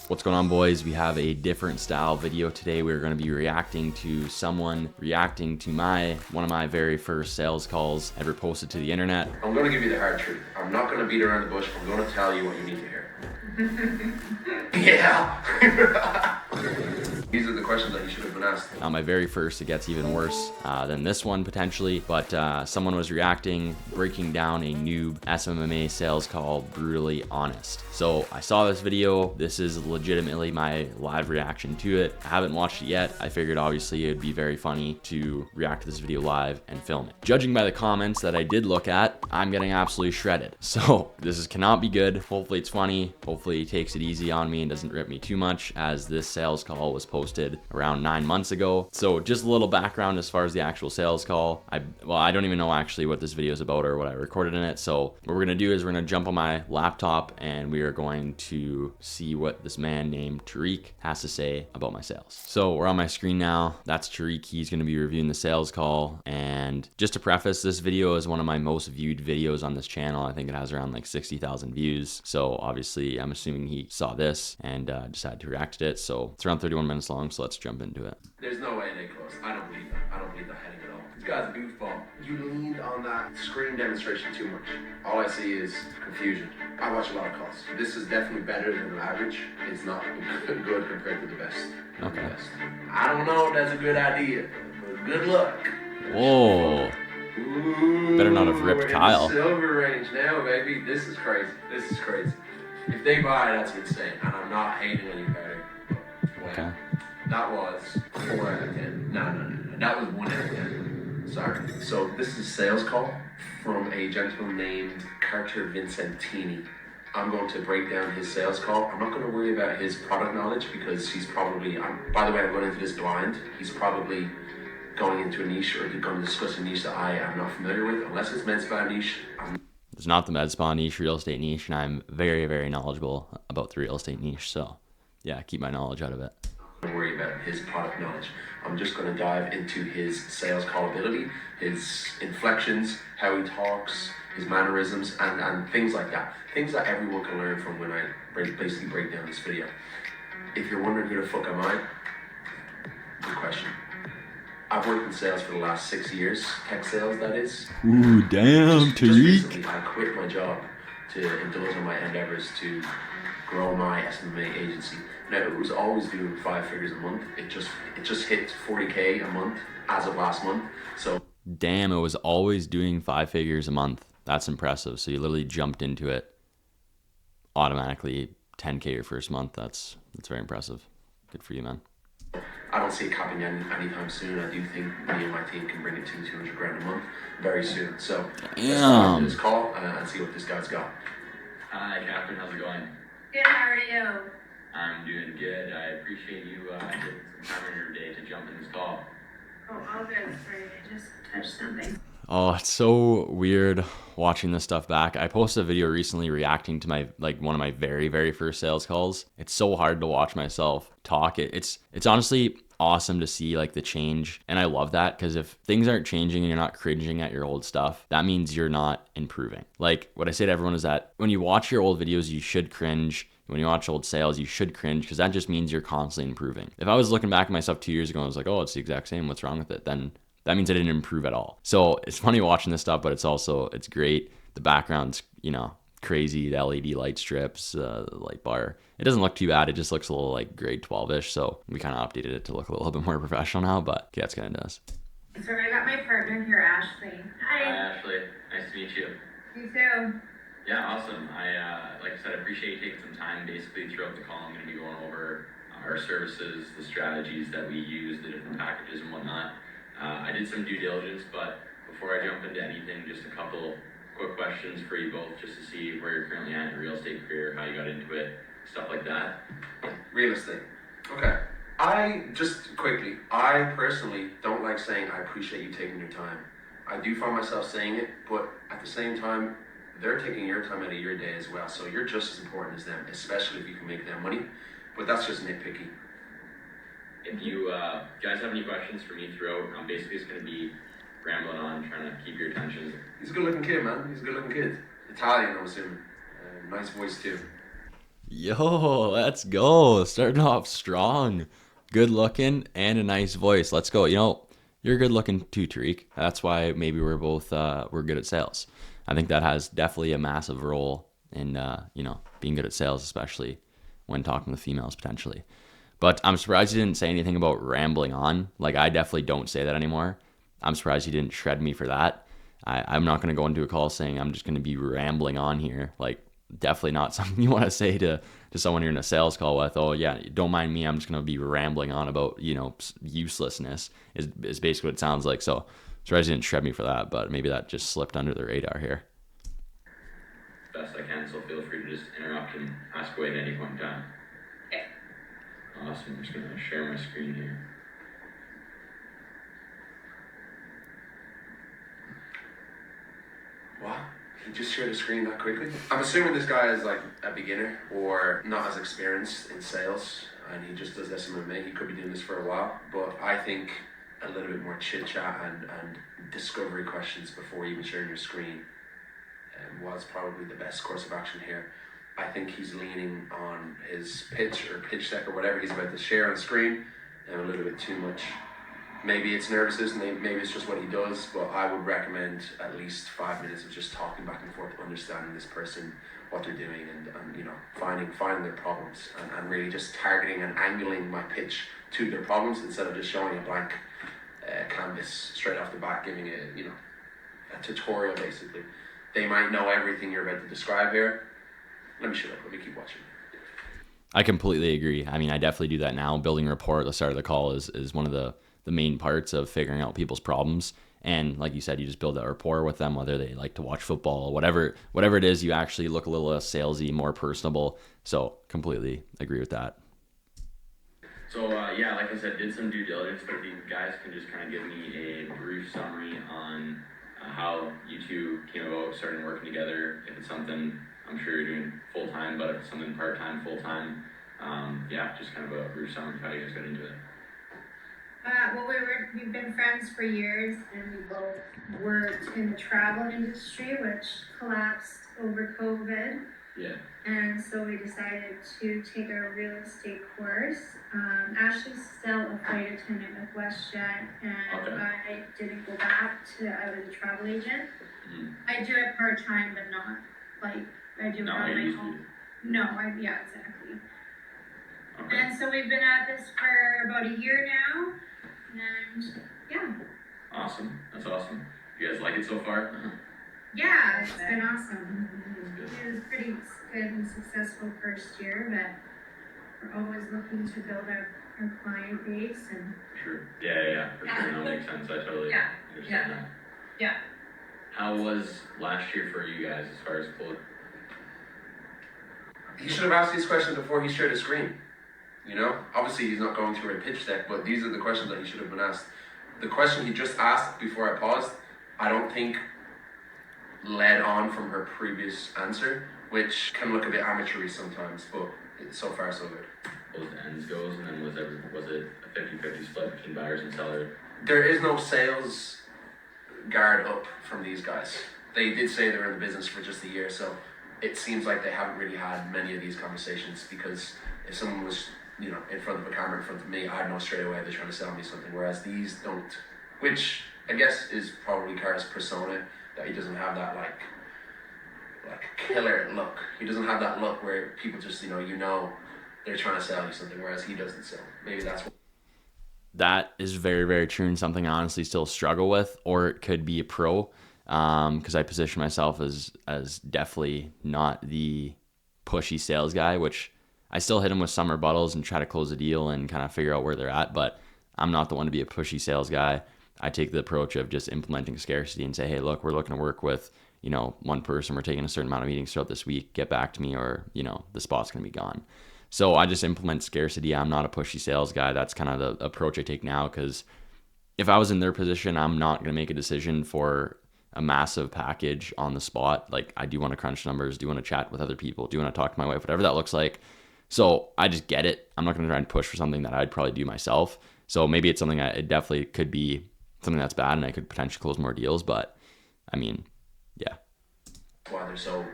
What's going on, boys? We have a different style video today. We're going to be reacting to someone reacting to one of my very first sales calls ever posted to the internet. I'm going to give you the hard truth. I'm not going to beat around the bush. I'm going to tell you what you need to hear. Yeah. These are the questions that you should have been asked. My very first, it gets even worse than this one potentially, but someone was reacting, breaking down a noob SMMA sales call, brutally honest. So I saw this video. This is legitimately my live reaction to it. I haven't watched it yet. I figured obviously it would be very funny to react to this video live and film it. Judging by the comments that I did look at, I'm getting absolutely shredded. So cannot be good. Hopefully it's funny. Hopefully he takes it easy on me and doesn't rip me too much, as this sales call was posted around 9 months ago. So just a little background as far as the actual sales call. I don't even know actually what this video is about or what I recorded in it. So what we're gonna do is we're gonna jump on my laptop and we are going to see what this man named Tariq has to say about my sales. So we're on my screen now. That's Tariq. He's gonna be reviewing the sales call. And just to preface, this video is one of my most viewed videos on this channel. I think it has around like 60,000 views. So obviously I'm assuming he saw this and decided to react to it. So it's around 31 minutes long, so let's jump into it. There's no way they close. I don't believe that. I don't believe that heading at all. This guy's a goofball. You leaned on that screen demonstration too much. All I see is confusion. I watch a lot of calls. This is definitely better than the average. It's not good compared to the best. Okay. The best. I don't know if that's a good idea, but good luck. Whoa. Ooh, better not have ripped Kyle. In the silver range now, baby. This is crazy. This is crazy. If they buy, that's insane. And I'm not hating any better. Wow. Okay. That was 4 out of 10. No. That was 1 out of 10. Sorry. So this is a sales call from a gentleman named Carter Vincentini. I'm going to break down his sales call. I'm not going to worry about his product knowledge because he's probably, by the way, I'm going into this blind. He's probably going into a niche, or he's going to discuss a niche that I am not familiar with, unless it's med spa niche. It's not the med spa niche, real estate niche, and I'm very, very knowledgeable about the real estate niche. So yeah, keep my knowledge out of it. Don't worry about his product knowledge. I'm just going to dive into his sales call ability, his inflections, how he talks, his mannerisms, and things like that. Things that everyone can learn from when I basically break down this video. If you're wondering who the fuck am I, good question. I've worked in sales for the last 6 years, tech sales that is. Ooh, damn, Just Tariq. recently, I quit my job to indulge in my endeavors to grow my SMMA agency. Now, it was always doing 5 figures a month. It just hit 40K a month as of last month. So Damn, it was always doing 5 figures a month. That's impressive. So you literally jumped into it automatically, 10K your first month. That's very impressive. Good for you, man. I don't see it capping anytime soon. I do think me and my team can bring it to 200 grand a month very soon. So let's start this call and see what this guy's got. Hi, Catherine. How's it going? Good, how are you? I'm doing good. I appreciate you taking some time in your day to jump in this call. Oh, all good. Sorry, I just touched something. Oh, it's so weird watching this stuff back. I posted a video recently reacting to one of my very, very first sales calls. It's so hard to watch myself talk. It's honestly awesome to see like the change, and I love that, because if things aren't changing and you're not cringing at your old stuff, that means you're not improving. Like what I say to everyone is that when you watch your old videos, you should cringe. When you watch old sales, you should cringe, because that just means you're constantly improving. If I was looking back at myself 2 years ago and I was like, oh, it's the exact same, what's wrong with it? Then that means I didn't improve at all. So it's funny watching this stuff, but it's great. The background's, crazy. The LED light strips, the light bar. It doesn't look too bad. It just looks a little like grade 12-ish. So we kind of updated it to look a little bit more professional now, but yeah, it's kind of does. So I got my partner here, Ashley. Hi, Hi. Ashley. Nice to meet you. You too. Yeah, awesome. Like I said, I appreciate you taking some time. Basically, throughout the call, I'm going to be going over our services, the strategies that we use, the different packages and whatnot. I did some due diligence, but before I jump into anything, just a couple quick questions for you both, just to see where you're currently at in your real estate career, how you got into it, stuff like that. Real estate. Okay. I personally don't like saying I appreciate you taking your time. I do find myself saying it, but at the same time, they're taking your time out of your day as well. So you're just as important as them, especially if you can make them money. But that's just nitpicky. If you guys have any questions for me throughout, I'm basically just going to be rambling on, trying to keep your attention. He's a good looking kid, man. He's a good looking kid. Italian, I'm assuming. Nice voice too. Yo, let's go. Starting off strong. Good looking and a nice voice. Let's go. You know, you're good looking too, Tariq. That's why maybe we're both we're good at sales. I think that has definitely a massive role in being good at sales, especially when talking with females potentially. But I'm surprised you didn't say anything about rambling on. Like, I definitely don't say that anymore. I'm surprised you didn't shred me for that. I'm not going to go into a call saying I'm just going to be rambling on here. Like, definitely not something you want to say to someone you're in a sales call with. Oh, yeah, don't mind me. I'm just going to be rambling on about, uselessness is basically what it sounds like. So, surprised you didn't shred me for that, but maybe that just slipped under the radar here. Best I can, so feel free to just interrupt and ask away at any point in time. Okay. Awesome. I'm just going to share my screen here. What? He just shared a screen that quickly? I'm assuming this guy is like a beginner or not as experienced in sales and he just does SMMA. He could be doing this for a while, but I think a little bit more chit chat and discovery questions before even sharing your screen was probably the best course of action here. I think he's leaning on his pitch or pitch deck or whatever he's about to share on screen a little bit too much. Maybe it's nervousness, maybe it's just what he does, but I would recommend at least 5 minutes of just talking back and forth, understanding this person, what they're doing, and finding their problems, and really just targeting and angling my pitch to their problems instead of just showing a blank canvas straight off the bat, giving a tutorial basically. They might know everything you're about to describe here. Let me keep watching. I completely agree. I mean, I definitely do that now. Building rapport at the start of the call is one of the main parts of figuring out people's problems. And like you said, you just build that rapport with them, whether they like to watch football, whatever it is, you actually look a little less salesy, more personable. So completely agree with that. So like I said, did some due diligence, but if you guys can just kind of give me a brief summary on how you two came about starting working together. If it's something I'm sure you're doing full time, but if it's something part time, full time, just kind of a brief summary of how you guys got into it. We've been friends for years, and we both worked in the travel industry, which collapsed over COVID. Yeah. And so we decided to take a real estate course. Ashley's still a flight attendant with WestJet, and Okay. I didn't go back I was a travel agent. Mm-hmm. I do it part-time, but not like I do it on my own. No, exactly. Okay. And so we've been at this for about a year now, and yeah. Awesome. That's awesome. You guys like it so far? Yeah, it's been awesome. It was pretty good and successful first year, but we're always looking to build our client base and. Sure. Yeah, for sure. That makes sense. I totally understand that. Yeah. How was last year for you guys as far as close? He should have asked these questions before he shared his screen. Obviously he's not going through a pitch deck, but these are the questions that he should have been asked. The question he just asked before I paused, I don't think led on from her previous answer, which can look a bit amateurish sometimes, but so far so good. Those ends goes, and then was it a 50-50 split between buyers and sellers? There is no sales guard up from these guys. They did say they're in the business for just a year, so it seems like they haven't really had many of these conversations, because if someone was in front of a camera in front of me, I'd know straight away they're trying to sell me something, whereas these don't, which I guess is probably Car's persona, that he doesn't have that like killer look. He doesn't have that look where people just they're trying to sell you something, whereas he doesn't. So maybe that's what. That is very, very true, and something I honestly still struggle with, or it could be a pro, because I position myself as definitely not the pushy sales guy, which I still hit them with some rebuttals and try to close a deal and kind of figure out where they're at, but I'm not the one to be a pushy sales guy. I take the approach of just implementing scarcity and say, hey, look, we're looking to work with, one person. We're taking a certain amount of meetings throughout this week. Get back to me, or, the spot's going to be gone. So I just implement scarcity. I'm not a pushy sales guy. That's kind of the approach I take now, because if I was in their position, I'm not going to make a decision for a massive package on the spot. Like, I do want to crunch numbers, do want to chat with other people, do want to talk to my wife, whatever that looks like. So I just get it. I'm not going to try and push for something that I'd probably do myself. So maybe it's something it definitely could be something that's bad, and I could potentially close more deals. But I mean, yeah. Why they're so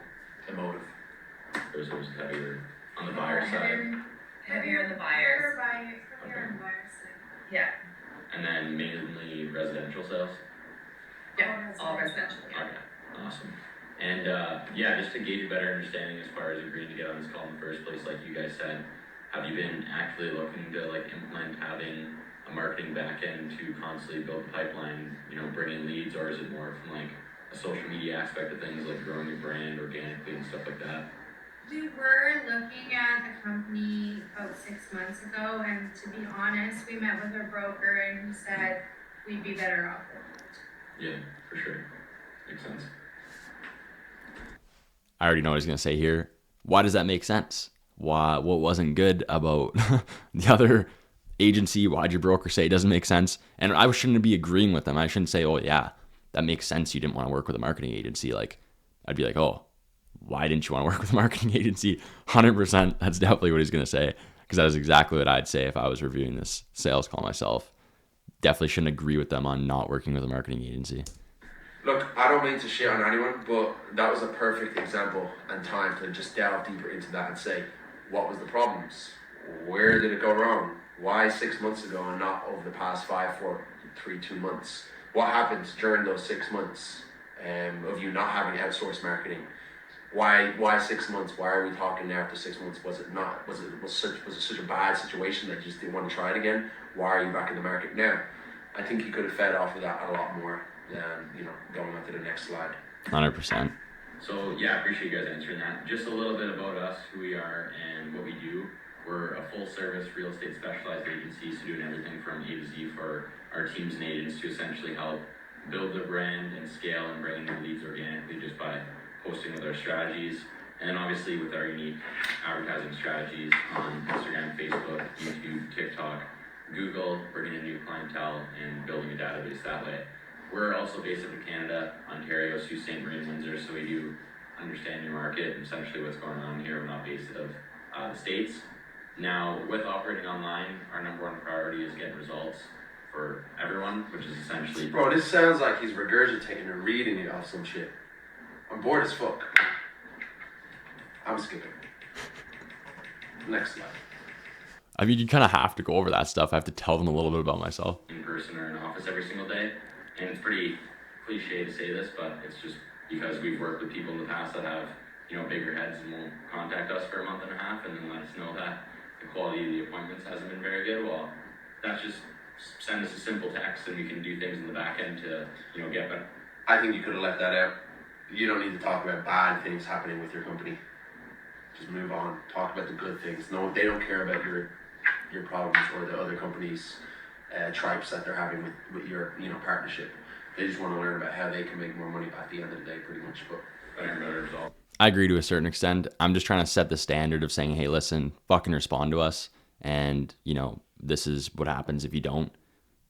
emotive. Those are heavier on the buyer side? Heavier on the buyers. Heavier on the buyers side. Yeah. And then mainly residential sales? Yeah, all residential, yeah. Okay, awesome. And yeah, just to gauge a better understanding as far as agreeing to get on this call in the first place, like you guys said, have you been actively looking to like implement having a marketing backend to constantly build the pipeline, bring in leads, or is it more from like a social media aspect of things, like growing your brand organically and stuff like that? We were looking at a company about 6 months ago, and to be honest, we met with our broker and he said we'd be better off with it. Yeah, for sure. Makes sense. I already know what he's going to say here. Why does that make sense? What wasn't good about the other agency? Why'd your broker say it doesn't make sense? And I shouldn't be agreeing with them. I shouldn't say, oh yeah, that makes sense. You didn't want to work with a marketing agency. Like, I'd be like, oh, why didn't you want to work with a marketing agency? 100%. That's definitely what he's going to say, because that is exactly what I'd say if I was reviewing this sales call myself. Definitely shouldn't agree with them on not working with a marketing agency. Look, I don't mean to shit on anyone, but that was a perfect example and time to just delve deeper into that and say, what was the problems? Where did it go wrong? Why 6 months ago and not over the past 5, 4, 3, 2 months? What happened during those 6 months of you not having outsourced marketing? Why 6 months? Why are we talking now after 6 months? Was it such a bad situation that you just didn't want to try it again? Why are you back in the market now? I think you could have fed off of that a lot more than going on to the next slide. 100%. So yeah, I appreciate you guys answering that. Just a little bit about us, who we are, and what we do. We're a full-service real estate specialized agency, so doing everything from A to Z for our teams and agents to essentially help build their brand and scale and bring in leads organically just by posting with our strategies. And then obviously with our unique advertising strategies on Instagram, Facebook, YouTube, TikTok, Google, bringing in new clientele and building a database that way. We're also based in Canada, Ontario, Sault Ste. Marie, and Windsor, so we do understand your market and essentially what's going on here. We're not based out of the States. Now, with operating online, our number one priority is getting results for everyone, which is essentially... Bro, this sounds like he's regurgitating or reading it off some shit. I'm bored as fuck. I'm skipping. Next slide. I mean, you kind of have to go over that stuff. I have to tell them a little bit about myself. In person or in office every single day. And it's pretty cliche to say this, but it's just because we've worked with people in the past that have, bigger heads and won't contact us for a month and a half and then let us know that the quality of the appointments hasn't been very good. Well, that's just send us a simple text and we can do things in the back end to, get better. I think you could have left that out. You don't need to talk about bad things happening with your company. Just move on. Talk about the good things. No, they don't care about your problems or the other companies' tripes that they're having with your partnership. They just want to learn about how they can make more money at the end of the day, pretty much. But better result. I agree to a certain extent. I'm just trying to set the standard of saying, hey, listen, fucking respond to us. And, this is what happens if you don't.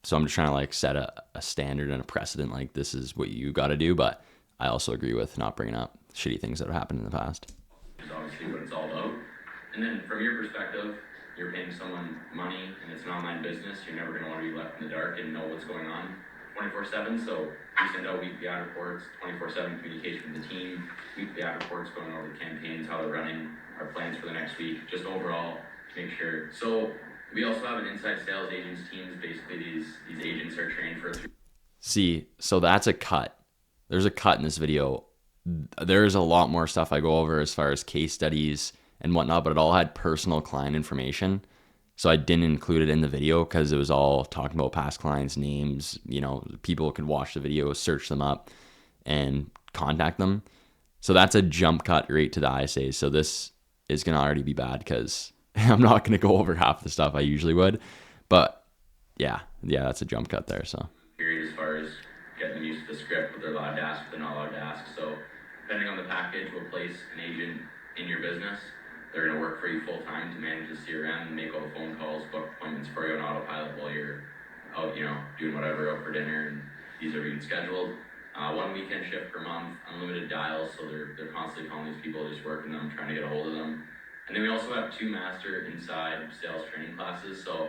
So I'm just trying to like set a standard and a precedent. Like, this is what you got to do. But I also agree with not bringing up shitty things that have happened in the past. Is obviously what it's all about. And then from your perspective, you're paying someone money and it's an online business. You're never going to want to be left in the dark and know what's going on 24/7. So we send out weekly ad reports, 24/7 communication with the team, weekly ad reports going over the campaigns, how they're running, our plans for the next week, just overall to make sure. So we also have an inside sales agents teams. Basically, these agents are trained for. See, so that's a cut. There's a cut in this video. There's a lot more stuff I go over as far as case studies and whatnot, but it all had personal client information. So I didn't include it in the video because it was all talking about past clients' names. People could watch the video, search them up, and contact them. So that's a jump cut right to the ISA. So this is going to already be bad because I'm not going to go over half the stuff I usually would. But yeah, that's a jump cut there. So Period as far as getting them used to the script, what they're allowed to ask, what they're not allowed to ask. So depending on the package, we'll place an agent in your business. They're going to work for you full time to manage the CRM and make all the phone calls, book appointments for you on autopilot while you're out, doing whatever, out for dinner, and these are being scheduled. 1 weekend shift per month, unlimited dials, so they're constantly calling these people, just working them, trying to get a hold of them. And then we also have 2 master inside sales training classes, so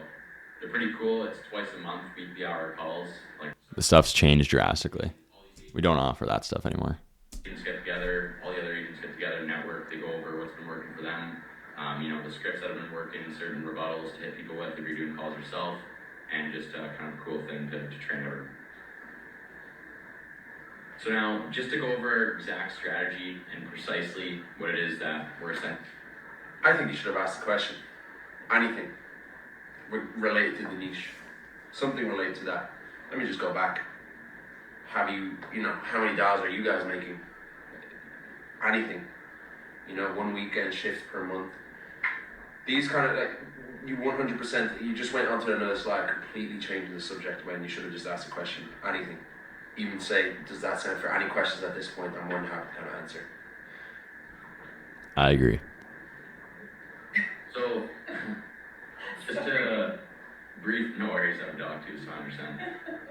they're pretty cool. It's twice a month, weekly hour calls. the stuff's changed drastically. We don't offer that stuff anymore. Agents get together, all the other agents get together, network, they go over what's been working for them, scripts that have been working, certain rebuttals to hit people with if you're doing calls yourself, and just a kind of cool thing to train over. So now, just to go over Zach's strategy and precisely what it is that we're saying. I think you should have asked the question. Anything related to the niche. Something related to that. Let me just go back. Have you, how many dollars are you guys making? Anything. 1 weekend shift per month. These kind of, you 100%, you just went onto another slide, completely changing the subject when you should have just asked a question. Anything. Even say, does that sound for any questions at this point? I'm more than happy to kind of answer. I agree. So, just to no worries, I have a dog too, so I understand.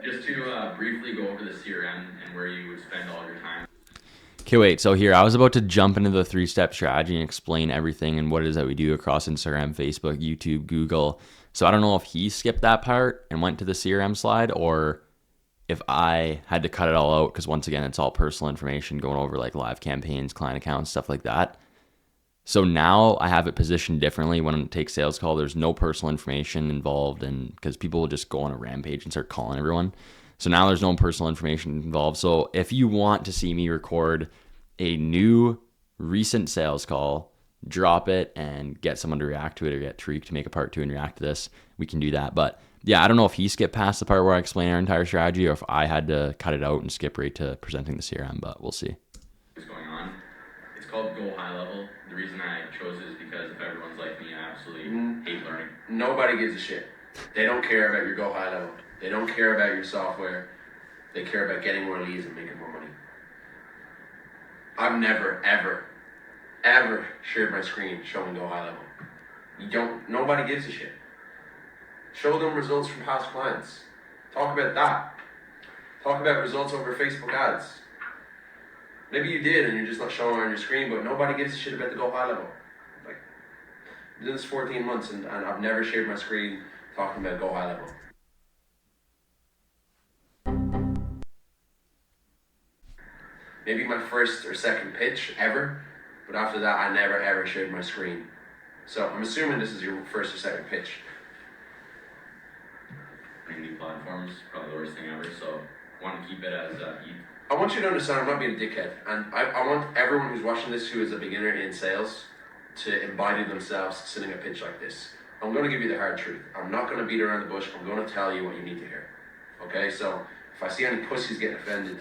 Just to briefly go over the CRM and where you would spend all your time. Okay, wait. So here, I was about to jump into the 3-step strategy and explain everything and what it is that we do across Instagram, Facebook, YouTube, Google. So I don't know if he skipped that part and went to the CRM slide, or if I had to cut it all out, because once again, it's all personal information going over like live campaigns, client accounts, stuff like that. So now I have it positioned differently. When I take sales call, there's no personal information involved, and because people will just go on a rampage and start calling everyone. So now there's no personal information involved. So if you want to see me record a new recent sales call, drop it and get someone to react to it, or get Tariq to make a part 2 and react to this, we can do that. But yeah, I don't know if he skipped past the part where I explain our entire strategy, or if I had to cut it out and skip right to presenting the CRM, but we'll see. What's going on? It's called Go High Level. The reason I chose it is because if everyone's like me, I absolutely hate learning. Nobody gives a shit. They don't care about your Go High Level. They don't care about your software. They care about getting more leads and making more money. I've never, ever shared my screen showing Go High Level. Nobody gives a shit. Show them results from past clients. Talk about that. Talk about results over Facebook ads. Maybe you did and you're just not showing on your screen, but nobody gives a shit about the Go High Level. Like, I've been doing this 14 months and I've never shared my screen talking about Go High Level. Maybe my first or second pitch ever, but after that I never ever shared my screen. So I'm assuming this is your first or second pitch. New platforms, probably the worst thing ever, so I want to keep it as I want you to understand I'm not being a dickhead, and I want everyone who's watching this who is a beginner in sales to embody themselves sitting a pitch like this. I'm going to give you the hard truth. I'm not going to beat around the bush. I'm going to tell you what you need to hear. Okay, so if I see any pussies getting offended,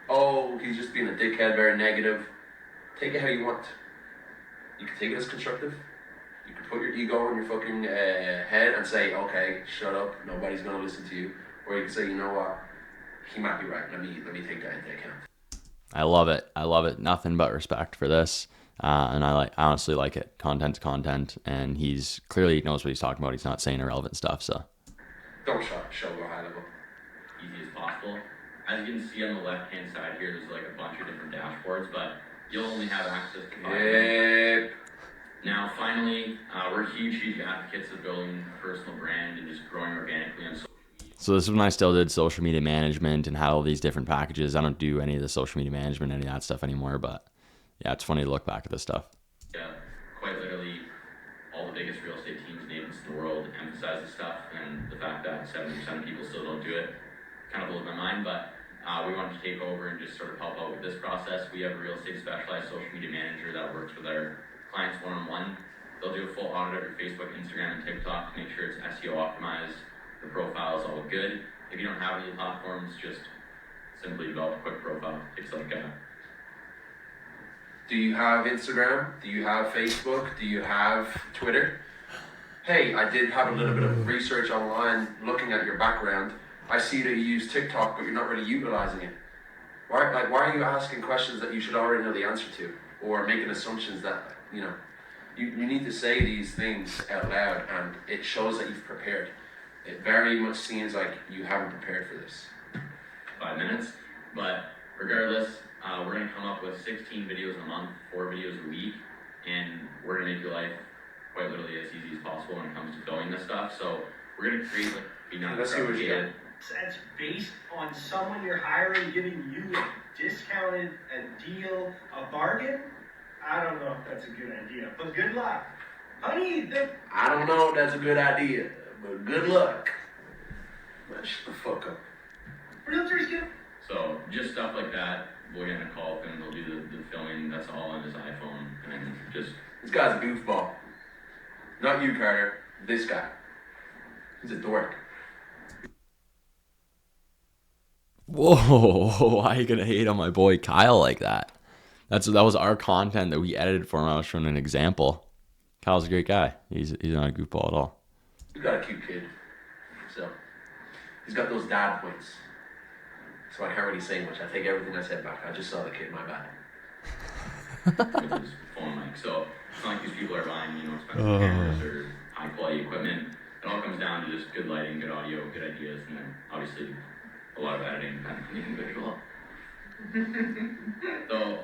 oh, he's just being a dickhead, very negative, take it how you want. You can take it as constructive. You can put your ego in your fucking head and say, okay, shut up, nobody's going to listen to you. Or you can say, you know what, he might be right, let me take that into account. I love it. Nothing but respect for this. And I honestly like it. Content's content, and he's clearly knows what he's talking about. He's not saying irrelevant stuff, so. Don't show Go High Level. easy as possible. As you can see on the left-hand side here, there's like a bunch of different dashboards, but you'll only have access to 5 of them. Now, finally, we're huge advocates of building a personal brand and just growing organically on social media. So this is when I still did social media management and had all these different packages. I don't do any of the social media management, any of that stuff anymore, but yeah, it's funny to look back at this stuff. Yeah, quite literally, all the biggest real estate teams and agents in the world emphasize this stuff, and the fact that 70% of people still don't do it kind of blows my mind, but we wanted to take over and just sort of help out with this process. We have a real estate specialized social media manager that works with our clients one-on-one. They'll do a full audit of your Facebook, Instagram, and TikTok to make sure it's SEO optimized, the profile is all good. If you don't have any platforms, just simply develop a quick profile. It's like do you have Instagram? Do you have Facebook? Do you have Twitter? Hey, I did have a little bit of research online looking at your background. I see that you use TikTok, but you're not really utilizing it. Why are you asking questions that you should already know the answer to, or making assumptions that, you need to say these things out loud, and it shows that you've prepared. It very much seems like you haven't prepared for this. 5 minutes, but regardless, we're going to come up with 16 videos a month, 4 videos a week, and we're going to make your life quite literally as easy as possible when it comes to filming this stuff. So we're going to create Let's see what you got. That's based on someone you're hiring giving you a discounted, a deal, a bargain. I don't know if that's a good idea, but good luck. Honey, I don't know if that's a good idea, but good luck. Man, shut the fuck up. realtors get. So just stuff like that. We'll get in a call with him. They'll do the filming. That's all on his iPhone, and just This guy's a goofball. Not you, Carter. This guy. He's a dork. Whoa, why are you gonna hate on my boy Kyle like that? That was our content that we edited for him. I was showing an example. Kyle's a great guy. He's not a goofball at all. He's got a cute kid. So, he's got those dad points. So I can't really say much. I take everything I said back. I just saw the kid, my bad. with his phone mic. So it's not like these people are buying, expensive cameras or high quality equipment. It all comes down to just good lighting, good audio, good ideas, and then obviously a lot of editing depending on the individual. So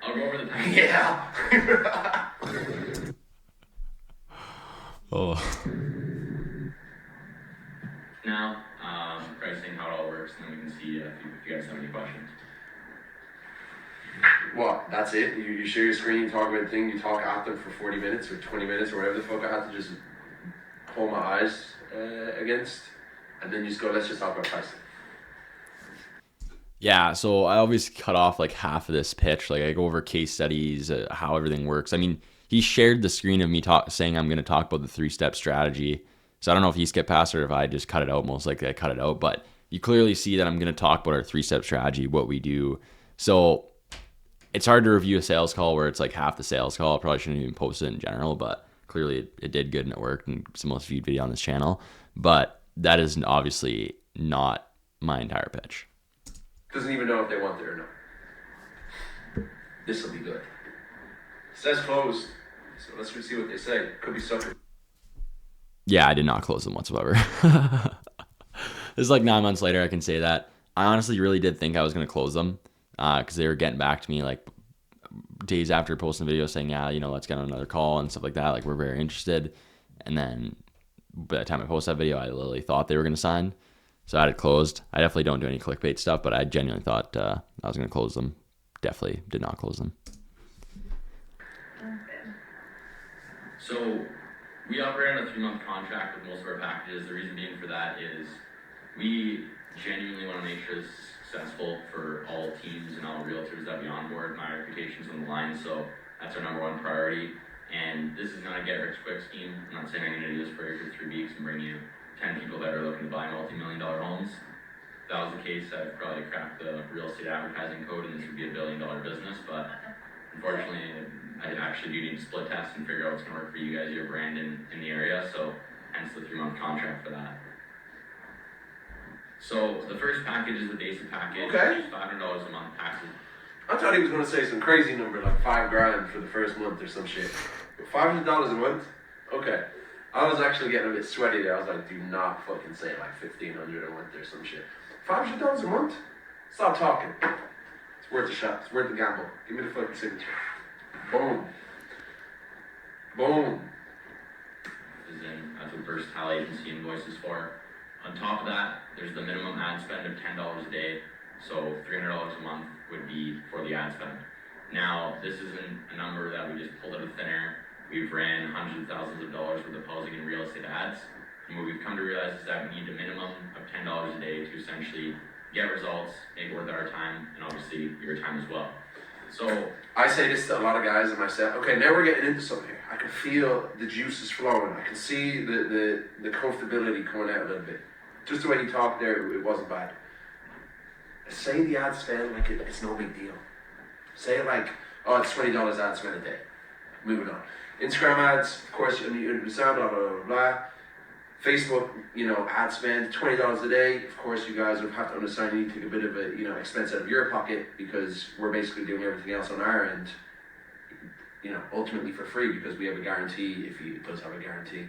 I'll go over the time. Yeah. Oh. Now, pricing, how it all works, and then we can see if you guys have any questions. What? That's it? You share your screen, you talk about the thing, you talk after for 40 minutes or 20 minutes or whatever the fuck I have to just hold my eyes against, and then you just go, let's just talk about pricing. Yeah, so I always cut off like half of this pitch. Like I go over case studies, how everything works. I mean, he shared the screen of me saying I'm going to talk about the 3-step strategy. So I don't know if he skipped past it or if I just cut it out. Most likely I cut it out, but you clearly see that I'm going to talk about our 3-step strategy, what we do. So it's hard to review a sales call where it's like half the sales call. I probably shouldn't even post it in general, but clearly it did good and it worked, and it's the most viewed video on this channel. But that is obviously not my entire pitch. Doesn't even know if they want it or not. This will be good. Says closed. So let's see what they say. Could be sucker. Yeah, I did not close them whatsoever. This is like 9 months later, I can say that. I honestly really did think I was going to close them because they were getting back to me like days after posting the video saying, yeah, let's get on another call and stuff like that. Like, we're very interested. And then by the time I posted that video, I literally thought they were going to sign. So I had it closed. I definitely don't do any clickbait stuff, but I genuinely thought I was going to close them. Definitely did not close them. So we operate on a 3-month contract with most of our packages. The reason being for that is we genuinely want to make sure this is successful for all teams and all realtors that we onboard. My reputation's on the line, so that's our number one priority. And this is not a get-rich-quick scheme. I'm not saying I'm going to do this for you for 3 weeks and bring you 10 people that are looking to buy multi-million-dollar homes. If that was the case, I'd probably crack the real estate advertising code and this would be a billion-dollar business, but unfortunately, I actually do need to split test and figure out what's going to work for you guys, your brand in the area, so hence the 3-month contract for that. So the first package is the basic package, Okay. which is $500 a month taxes. I thought he was going to say some crazy number like $5,000 for the first month or some shit. $500 a month? Okay. I was actually getting a bit sweaty there. I was like, do not fucking say like $1,500 a month or some shit. $500 a month? Stop talking. It's worth a shot. It's worth the gamble. Give me the fucking signature. Boom. Boom. That's what First Tally Agency invoices for. On top of that, there's the minimum ad spend of $10 a day, so $300 a month would be for the ad spend. Now, this isn't a number that we just pulled out of thin air. We've ran hundreds of thousands of dollars worth of housing and real estate ads, and what we've come to realize is that we need a minimum of $10 a day to essentially get results, make it worth our time, and obviously your time as well. So I say this to a lot of guys and myself. Okay, now we're getting into something here. I can feel the juices flowing. I can see the comfortability coming out a little bit. Just the way you talked there, it wasn't bad. Say the ad spend like it's no big deal. Say it like, oh, it's $20 ad spend a day. Moving on. Instagram ads, of course, blah, blah, blah, blah, blah. Facebook, ad spend, $20 a day. Of course, you guys would have to understand you need to take a bit of a, expense out of your pocket because we're basically doing everything else on our end, ultimately for free because we have a guarantee if it does have a guarantee.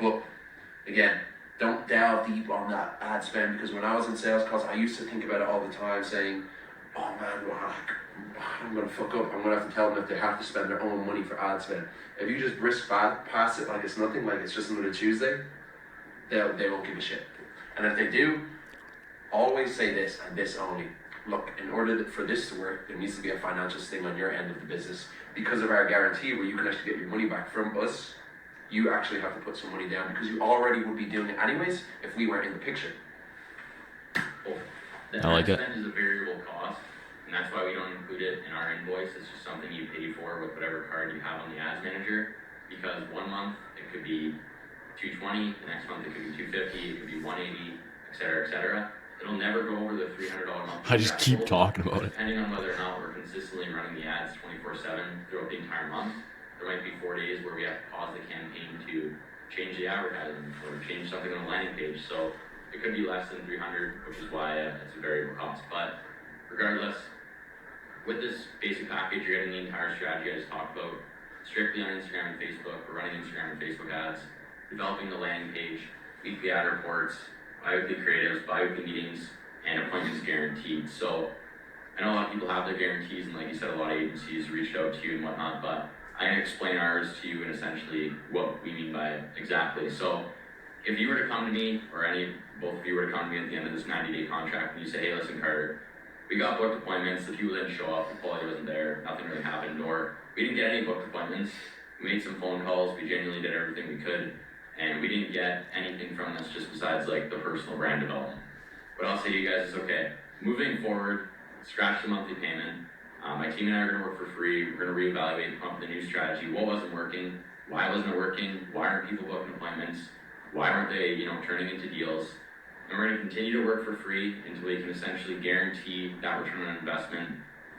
But again, don't delve deep on that ad spend because when I was in sales calls, I used to think about it all the time saying, oh man, I'm going to fuck up. I'm going to have to tell them that they have to spend their own money for ad spend. If you just brisk past it like it's nothing, like it's just another Tuesday, they won't give a shit. And if they do, always say this and this only. Look, in order for this to work, there needs to be a financial sting on your end of the business because of our guarantee where you can actually get your money back from us You actually have to put some money down because you already would be doing it anyways if we weren't in the picture. Well, the I like ad it. spend is a variable cost, and that's why we don't include it in our invoice. It's just something you pay for with whatever card you have on the ads manager. Because one month it could be $220, the next month it could be $250, it could be $180, etc., etc. It'll never go over the $300 month. I just keep talking about it. Depending on whether or not we're consistently running the ads 24/7 throughout the entire month, there might be 4 days where we have to pause the campaign to change the advertising or change something on the landing page. So it could be less than 300, which is why it's a variable cost. But regardless, with this basic package, you're getting the entire strategy I just talked about, strictly on Instagram and Facebook. We're running Instagram and Facebook ads, developing the landing page, weekly ad reports, bi-weekly creatives, bi-weekly meetings, and appointments guaranteed. So I know a lot of people have their guarantees, and like you said, a lot of agencies reached out to you and whatnot, but I can explain ours to you and essentially what we mean by it exactly. So if you were to come to me, or both of you were to come to me at the end of this 90-day contract and you say, hey, listen, Carter, we got booked appointments, the people didn't show up, the quality wasn't there, nothing really happened, or we didn't get any booked appointments, we made some phone calls, we genuinely did everything we could, and we didn't get anything from this just besides like the personal brand development. What I'll say to you guys is, okay, moving forward, scratch the monthly payment. My team and I are going to work for free. We're going to reevaluate, come up with a new strategy. What wasn't working? Why wasn't it working? Why aren't people booking appointments? Why aren't they, turning into deals? And we're going to continue to work for free until we can essentially guarantee that return on investment,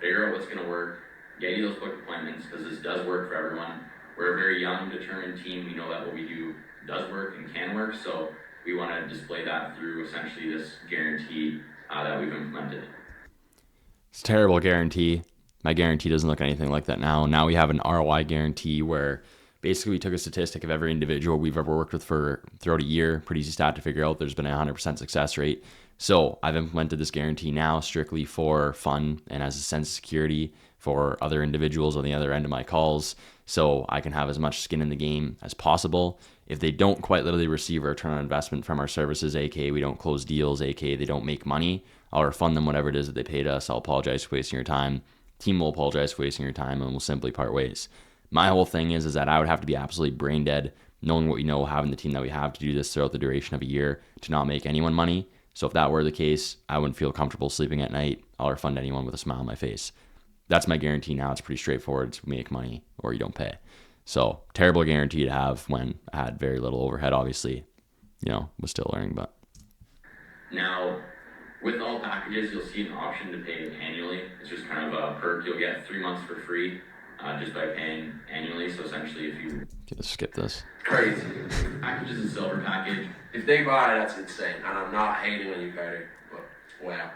figure out what's going to work, get you those booked appointments, because this does work for everyone. We're a very young, determined team. We know that what we do does work and can work, so we want to display that through essentially this guarantee that we've implemented. It's a terrible guarantee. My guarantee doesn't look anything like that now. Now we have an ROI guarantee where basically we took a statistic of every individual we've ever worked with for throughout a year. Pretty easy stat to figure out. There's been a 100% success rate. So I've implemented this guarantee now strictly for fun and as a sense of security for other individuals on the other end of my calls, so I can have as much skin in the game as possible. If they don't quite literally receive a return on investment from our services, aka we don't close deals, aka they don't make money, I'll refund them whatever it is that they paid us. I'll apologize for wasting your time. Team will apologize for wasting your time, and we'll simply part ways. My whole thing is that I would have to be absolutely brain dead, knowing what we know, having the team that we have to do this throughout the duration of a year to not make anyone money. So if that were the case, I wouldn't feel comfortable sleeping at night. I'll refund anyone with a smile on my face. That's my guarantee now. It's pretty straightforward. It's make money or you don't pay. So terrible guarantee to have when I had very little overhead, obviously, was still learning, but. Now, with all packages, you'll see an option to pay annually. It's just kind of a perk. You'll get 3 months for free just by paying annually. So essentially, if you Let's skip this. Crazy. package is a silver package, If they buy it, that's insane. And I'm not hating on you, Carter, but wow.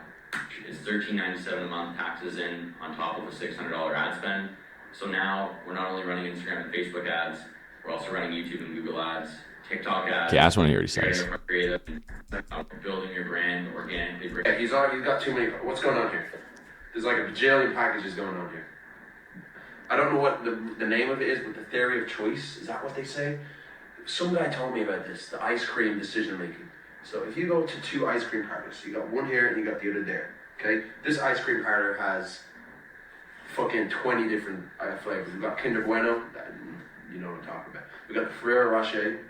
it's $13.97 a month, taxes in on top of a $600 ad spend. So now we're not only running Instagram and Facebook ads, we're also running YouTube and Google ads, TikTok ads. Yeah, that's what he already says. Creative, building your brand organically. Yeah, he's got too many. What's going on here? There's like a bajillion packages going on here. I don't know what the name of it is, but the theory of choice, is that what they say? Some guy told me about this, the ice cream decision making. So if you go to 2 ice cream parlors, you got one here and you got the other there, okay? This ice cream parlor has fucking 20 different flavors. We got Kinder Bueno, you know what I'm talking about. We got the Ferrero Rocher.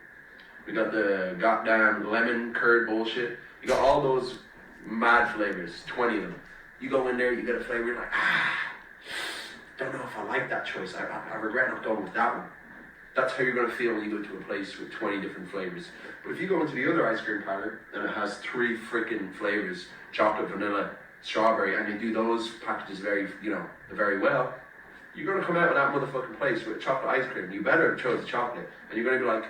We got the goddamn lemon curd bullshit. You got all those mad flavors, 20 of them. You go in there, you get a flavor, you're like, don't know if I like that choice. I regret not going with that one. That's how you're going to feel when you go to a place with 20 different flavors. But if you go into the other ice cream parlor and it has 3 freaking flavors, chocolate, vanilla, strawberry, and you do those packages very well, you're going to come out of that motherfucking place with chocolate ice cream. You better have chosen chocolate. And you're going to be like,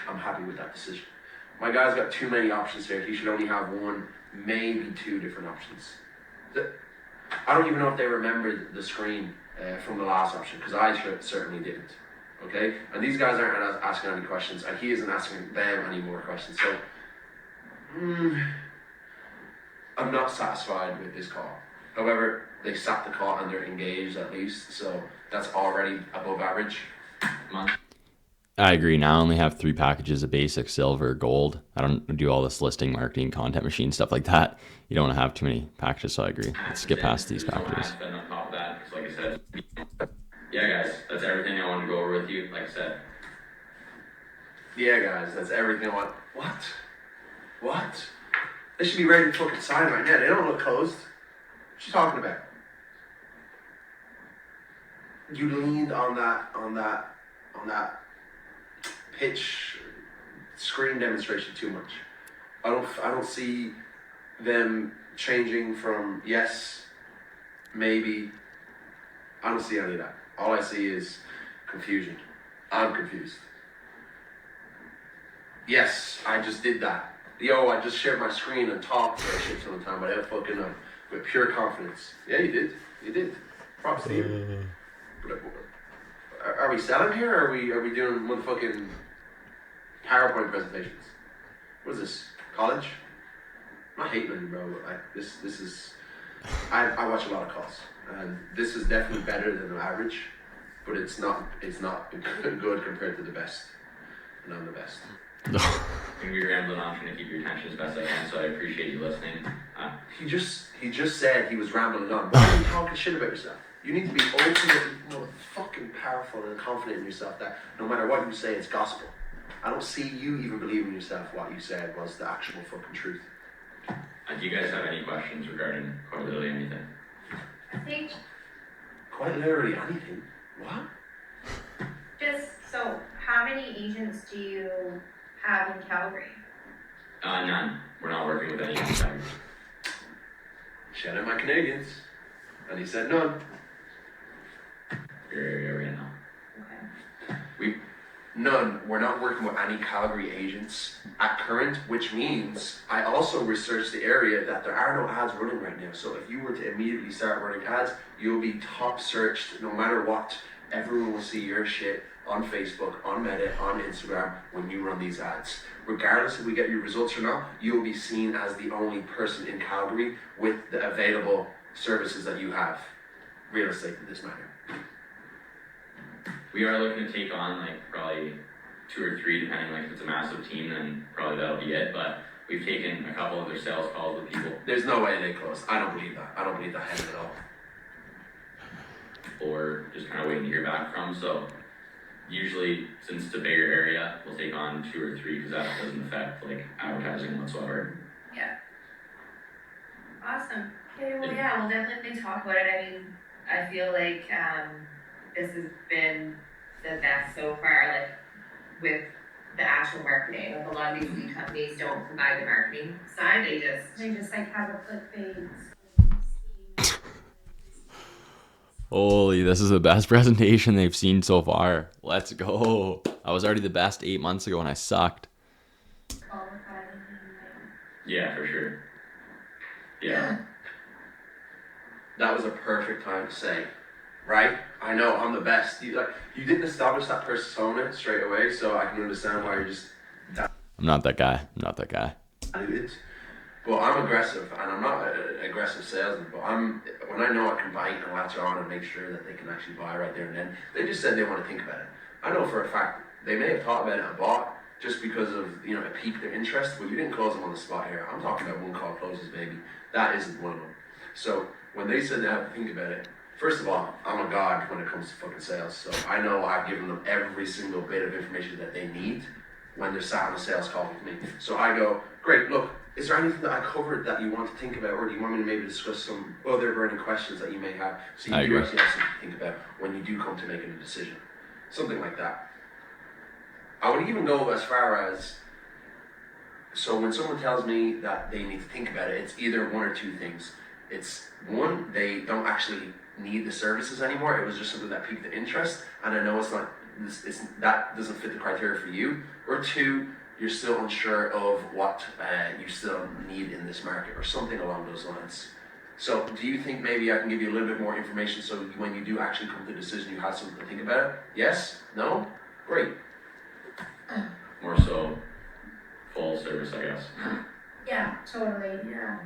I'm happy with that decision. My guy's got too many options here. He should only have 1, maybe 2 different options. I don't even know if they remembered the screen from the last option, because I certainly didn't. Okay? And these guys aren't asking any questions, and he isn't asking them any more questions. So, I'm not satisfied with this call. However, they sat the call and they're engaged at least, so that's already above average. I agree. Now I only have 3 packages of basic, silver, gold. I don't do all this listing, marketing, content machine, stuff like that. You don't want to have too many packages, so I agree. Let's skip past these packages. Spend on top of that, because like I said, yeah guys, that's everything I wanted to go over with you. Like I said, Yeah, guys, that's everything I want. What? What? They should be ready to fucking sign right now. They don't look closed. What you talking about? You leaned on that pitch screen demonstration too much. I don't see them changing from yes, maybe. I don't see any of that. All I see is confusion. I'm confused. Yes, I just did that. Yo, I just shared my screen and talked for a shit ton of time, but I fucking with pure confidence. Yeah, you did. You did. Props to you. Are we selling here, or are we doing motherfucking PowerPoint presentations? What is this? College? I'm not hating on you, bro, but like this is. I watch a lot of calls, and this is definitely better than the average, but it's not good compared to the best, and I'm the best. I think we were rambling on trying to keep your attention as best I can, so I appreciate you listening. He just said he was rambling on. Why are you talking shit about yourself? You need to be ultimately fucking powerful and confident in yourself that no matter what you say, it's gospel. I don't see you even believing yourself what you said was the actual fucking truth. Do you guys have any questions regarding quite literally anything? I think Quite literally anything. What? just, so how many agents do you have in Calgary? None. We're not working with any contractors. Shout out my Canadians. And he said none. Your area right now. Okay. None. We're not working with any Calgary agents at current, which means I also researched the area that there are no ads running right now. So if you were to immediately start running ads, you'll be top searched no matter what. Everyone will see your shit on Facebook, on Meta, on Instagram when you run these ads. Regardless if we get your results or not, you'll be seen as the only person in Calgary with the available services that you have. Real estate in this matter. We are looking to take on like probably 2 or 3, depending like if it's a massive team, then probably that'll be it. But we've taken a couple of their sales calls with people. There's no way they closed. I don't believe that. I don't believe that happened at all. Or just kind of waiting to hear back from. So usually, since it's a bigger area, we'll take on 2 or 3 because that doesn't affect like advertising whatsoever. Yeah. Awesome. Okay, well, Yeah, we'll definitely talk about it. I mean, I feel like this has been the best so far, like with the actual marketing. Like a lot of these lead companies don't provide the marketing side, they just like have a clickbait. Holy, this is the best presentation they've seen so far. Let's go. I was already the best 8 months ago and I sucked. Yeah, for sure. Yeah. That was a perfect time to say, right? I know I'm the best. You didn't establish that persona straight away, so I can understand why you're just I'm not that guy. diluted. Well, I'm aggressive, and I'm not an aggressive salesman, but when I know I can bite and latch on and make sure that they can actually buy right there and then, they just said they want to think about it. I know for a fact they may have thought about it and bought just because of, it piqued their interest, but you didn't close them on the spot here. I'm talking about one call closes, baby. That isn't one of them. So when they said they have to think about it, first of all, I'm a god when it comes to fucking sales, so I know I've given them every single bit of information that they need when they're sat on a sales call with me. So I go, great, look, is there anything that I covered that you want to think about, or do you want me to maybe discuss some other burning questions that you may have, so you do actually have something to think about when you do come to making a decision? Something like that. I would even go as far as, so when someone tells me that they need to think about it, it's either one or two things. It's one, they don't actually need the services anymore. It was just something that piqued the interest, and I know that doesn't fit the criteria for you. Or two, you're still unsure of what you still need in this market, or something along those lines. So do you think maybe I can give you a little bit more information so when you do actually come to a decision, you have something to think about? Yes? No? Great. More so full service, I guess. Yeah, totally. yeah.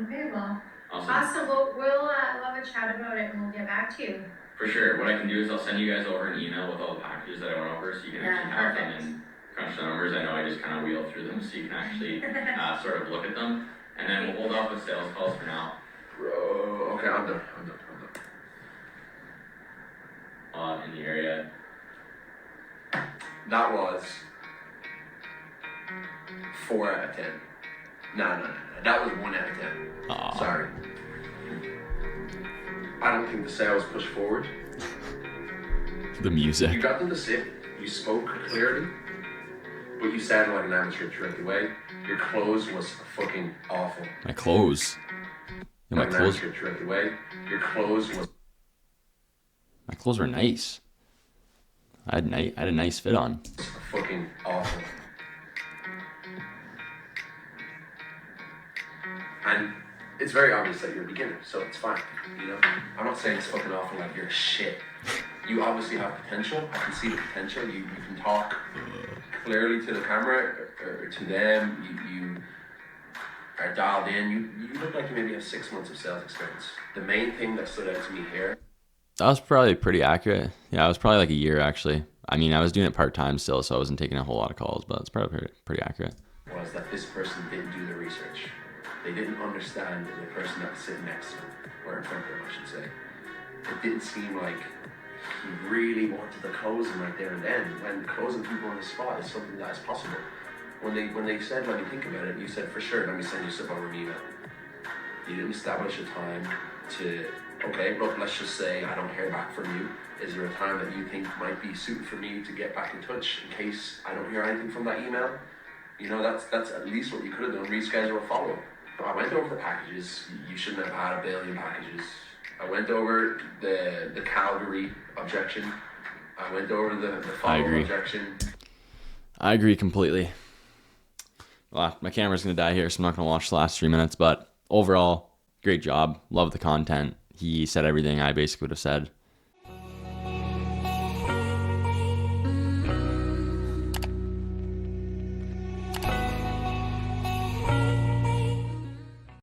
Okay, well, Awesome. awesome. We'll have a chat about it and we'll get back to you. For sure. What I can do is I'll send you guys over an email with all the packages that I went over, so you can actually have them and crunch the numbers. I know I just kind of wheel through them, so you can actually sort of look at them. And then we'll hold off with sales calls for now. Bro, okay, I'm done. In the area. That was 4 out of 10. No. That was 1 out of 10. Aw. Sorry. I don't think the sale was pushed forward. The You music. got them to sit, you spoke clearly, but you sounded like an amateur throughout the way. Your close was fucking awful. My clothes. Yeah, Like an amateur throughout the way. Your close was my clothes were nice. I had a nice fit on. fucking awful. And it's very obvious that you're a beginner, so it's fine. You know, I'm not saying it's fucking awful like you're shit. You obviously have potential. I can see the potential. You can talk clearly to the camera or to them. You are dialed in. You look like you maybe have 6 months of sales experience. The main thing that stood out to me here. That was probably pretty accurate. Yeah, it was probably like a year actually. I mean, I was doing it part-time still, so I wasn't taking a whole lot of calls, but it's probably pretty accurate. Was that this person didn't do the research. They didn't understand the person that was sitting next to them, or in front of them, I should say. It didn't seem like he really wanted to close them right there and then, when closing people on the spot is something that is possible. When they said, let me think about it, you said, for sure, let me send you stuff over an email. You didn't establish a time to, okay, look, let's just say I don't hear back from you. Is there a time that you think might be suited for me to get back in touch in case I don't hear anything from that email? You know, that's at least what you could have done, reschedule a follow-up. I went over the packages. You shouldn't have had 1 billion packages. I went over the Calgary objection. I went over the follow-up objection. I agree completely. Well, my camera's going to die here, so I'm not going to watch the last 3 minutes, but overall, great job. Love the content. He said everything I basically would have said.